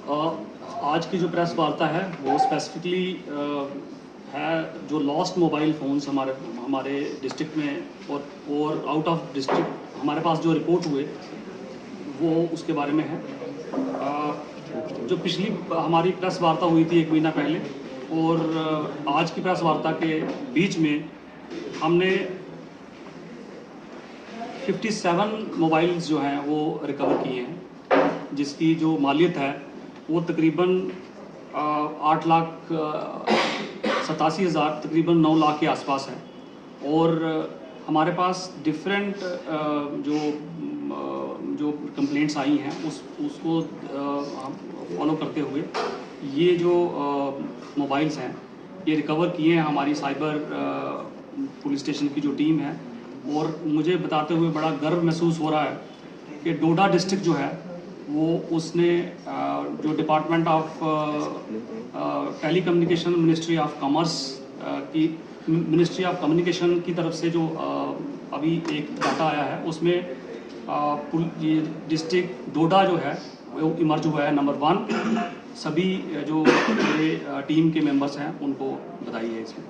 आज की जो प्रेस वार्ता है वो स्पेसिफिकली है जो लॉस्ट मोबाइल फ़ोन्स हमारे डिस्ट्रिक्ट में और आउट ऑफ डिस्ट्रिक्ट हमारे पास जो रिपोर्ट हुए वो उसके बारे में है। जो पिछली हमारी प्रेस वार्ता हुई थी 1 महीना पहले और आज की प्रेस वार्ता के बीच में हमने 57 मोबाइल्स जो हैं वो रिकवर किए हैं, जिसकी जो मालियत है वो तकरीबन 8,87,000 तकरीबन 9 लाख के आसपास है। और हमारे पास डिफरेंट जो कंप्लेंट्स आई हैं उसको फॉलो करते हुए ये जो मोबाइल्स हैं ये रिकवर किए हैं हमारी साइबर पुलिस स्टेशन की जो टीम है। और मुझे बताते हुए बड़ा गर्व महसूस हो रहा है कि डोडा डिस्ट्रिक्ट जो है वो उसने जो department of telecommunication ministry of commerce की मिनिस्ट्री ऑफ कम्युनिकेशन की तरफ से जो अभी एक डाटा आया है उसमें ये डिस्ट्रिक्ट डोडा जो है वो इमर्ज हुआ है नंबर 1। सभी जो मेरे टीम के मेंबर्स हैं उनको बधाई है इसमें।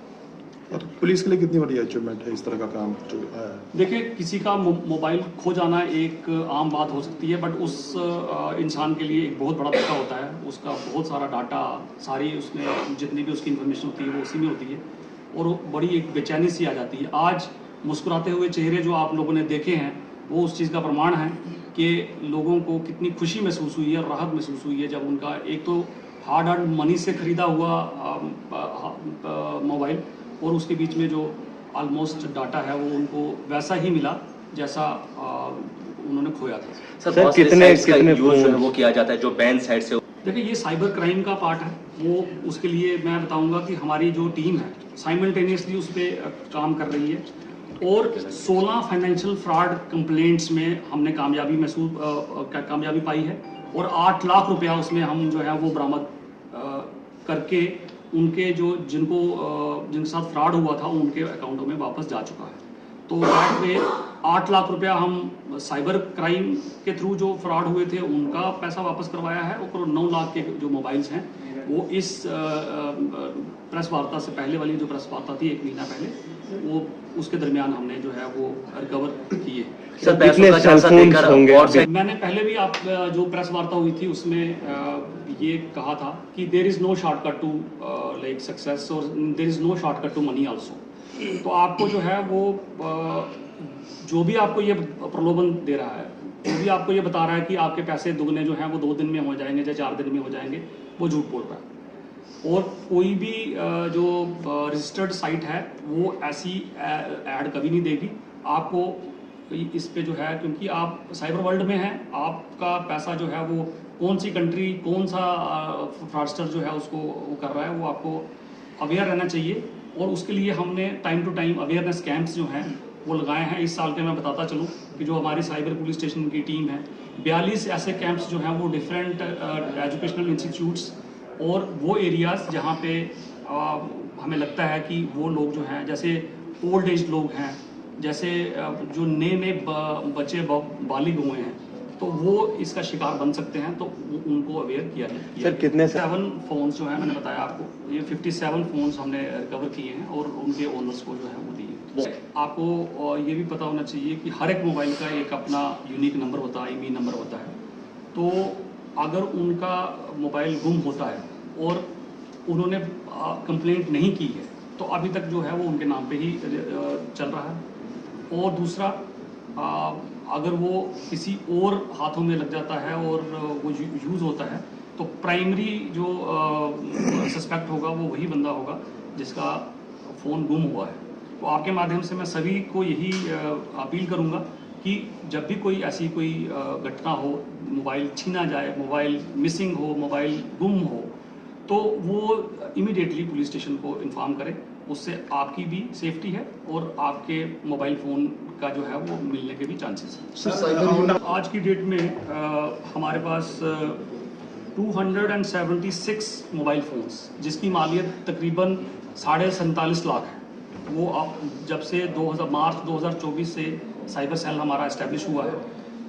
और पुलिस के लिए कितनी बड़ी अचीवमेंट है इस तरह का काम जो आया है? देखिए, किसी का मोबाइल खो जाना एक आम बात हो सकती है, बट उस इंसान के लिए एक बहुत बड़ा धक्का होता है। उसका बहुत सारा डाटा, सारी उसमें जितनी भी उसकी इन्फॉर्मेशन होती है वो उसी में होती है और बड़ी एक बेचैनी सी आ जाती है। आज मुस्कुराते हुए चेहरे जो आप लोगों ने देखे हैं वो उस चीज़ का प्रमाण है कि लोगों को कितनी खुशी महसूस हुई है, राहत महसूस हुई है जब उनका एक तो हार्ड अर्न मनी से ख़रीदा हुआ मोबाइल और उसके बीच में जो ऑलमोस्ट डाटा है वो उनको वैसा ही मिला जैसा उन्होंने खोया था। सर कितने यूज जो है वो किया जाता है जो बैन साइड से? देखिए, ये साइबर क्राइम का पार्ट है। वो उसके लिए मैं बताऊंगा कि हमारी जो टीम है साइमल्टेनियसली उस पर काम कर रही है और 16 फाइनेंशियल फ्रॉड कंप्लेंट्स में हमने कामयाबी पाई है और 8 लाख रुपया उसमें हम जो है वो बरामद करके उनके जिनके साथ फ्रॉड हुआ था उनके अकाउंटों में वापस जा चुका है। तो दैट में 8 लाख रुपया हम साइबर क्राइम के थ्रू जो फ्रॉड हुए थे उनका पैसा वापस करवाया है और 9 लाख के जो मोबाइल्स हैं वो इस प्रेस वार्ता से पहले वाली जो प्रेस वार्ता थी 1 महीना पहले वो उसके दरमियान हमने जो है वो रिकवर किए। सर पैसों का चांसा देकर और मैंने पहले भी आप जो प्रेस वार्ता हुई थी उसमें ये कहा था कि there is no shortcut to like success और there is no shortcut to money also. तो आपको जो है वो जो भी आपको ये प्रलोभन दे रहा है, जो भी आपको ये बता रहा है कि आपके पैसे दुगने जो हैं वो 2 दिन में हो जाएंगे या 4 दिन में हो जाएंगे, वो झूठ बोल रहा है। और कोई भी जो रजिस्टर्ड साइट है वो ऐसी ऐड कभी नहीं देगी आपको इस पे जो है, क्योंकि आप साइबर वर्ल्ड में हैं। आपका पैसा जो है वो कौन सी कंट्री, कौन सा फ्रॉडस्टर जो है उसको वो कर रहा है, वो आपको अवेयर रहना चाहिए। और उसके लिए हमने time to time awareness camps जो हैं वो लगाए हैं। इस साल के मैं बताता चलूँ कि जो हमारी साइबर पुलिस स्टेशन की टीम है 42 ऐसे कैंप्स जो हैं वो डिफरेंट एजुकेशनल इंस्टीट्यूट्स और वो एरियाज़ जहाँ पे हमें लगता है कि वो लोग जो हैं जैसे ओल्ड एज लोग हैं, जैसे जो नए बच्चे बालिग हुए हैं तो वो इसका शिकार बन सकते हैं, तो उनको अवेयर किया जाए। सर कितने 7 फ़ोन्स जो हैं मैंने बताया आपको, ये 57 फ़ोन्स हमने रिकवर किए हैं और उनके ओनर्स को जो है वो दिए। आपको ये भी पता होना चाहिए कि हर एक मोबाइल का एक अपना यूनिक नंबर होता है, IMEI नंबर होता है। तो अगर उनका मोबाइल गुम होता है और उन्होंने कंप्लेंट नहीं की है तो अभी तक जो है वो उनके नाम पे ही चल रहा है। और दूसरा, अगर वो किसी और हाथों में लग जाता है और वो यूज़ होता है तो प्राइमरी जो सस्पेक्ट होगा वो वही बंदा होगा जिसका फ़ोन गुम हुआ है। तो आपके माध्यम से मैं सभी को यही अपील करूँगा कि जब भी कोई ऐसी कोई घटना हो, मोबाइल छीना जाए, मोबाइल मिसिंग हो, मोबाइल गुम हो, तो वो इमीडिएटली पुलिस स्टेशन को इन्फॉर्म करें। उससे आपकी भी सेफ्टी है और आपके मोबाइल फ़ोन का जो है वो मिलने के भी चांसेस हैं। आज की डेट में हमारे पास 276 मोबाइल फ़ोन्स जिसकी मालियत तकरीबन 47.5 लाख है। वो अब जब से मार्च 2024 से साइबर सेल हमारा इस्टेब्लिश हुआ है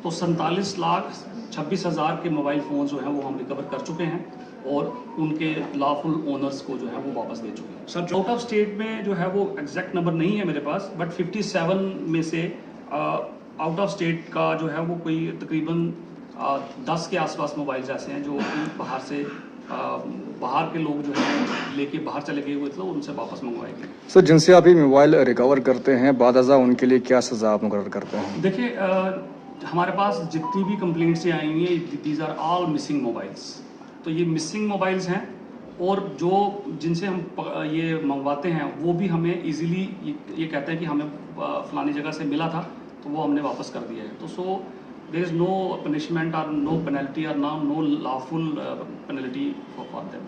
तो 47,26,000 के मोबाइल फ़ोन जो हैं वो हम रिकवर कर चुके हैं और उनके लॉफुल ओनर्स को जो है वो वापस दे चुके हैं। सर, आउट ऑफ स्टेट में जो है वो एग्जैक्ट नंबर नहीं है मेरे पास, बट 57 में से आउट ऑफ स्टेट का जो है वो कोई तकरीबन 10 के आसपास मोबाइल्स ऐसे हैं जो बाहर से बाहर के लोग जो है लेके बाहर चले गए हुए थे, उनसे वापस मंगवाए गए। सर, जिनसे आप ये मोबाइल रिकवर करते हैं बाद अज़ा उनके लिए क्या सज़ा आप मुकर्रर करते हैं? देखिए हमारे पास जितनी भी कंप्लेंट्स ये आई हुई हैं, these are all missing mobiles. तो ये मिसिंग मोबाइल्स हैं और जो जिनसे हम ये मंगवाते हैं वो भी हमें इजीली ये कहते हैं कि हमें फलानी जगह से मिला था, तो वो हमने वापस कर दिया है। तो so there is no punishment और नो पेनल्टी और no lawful penalty for them.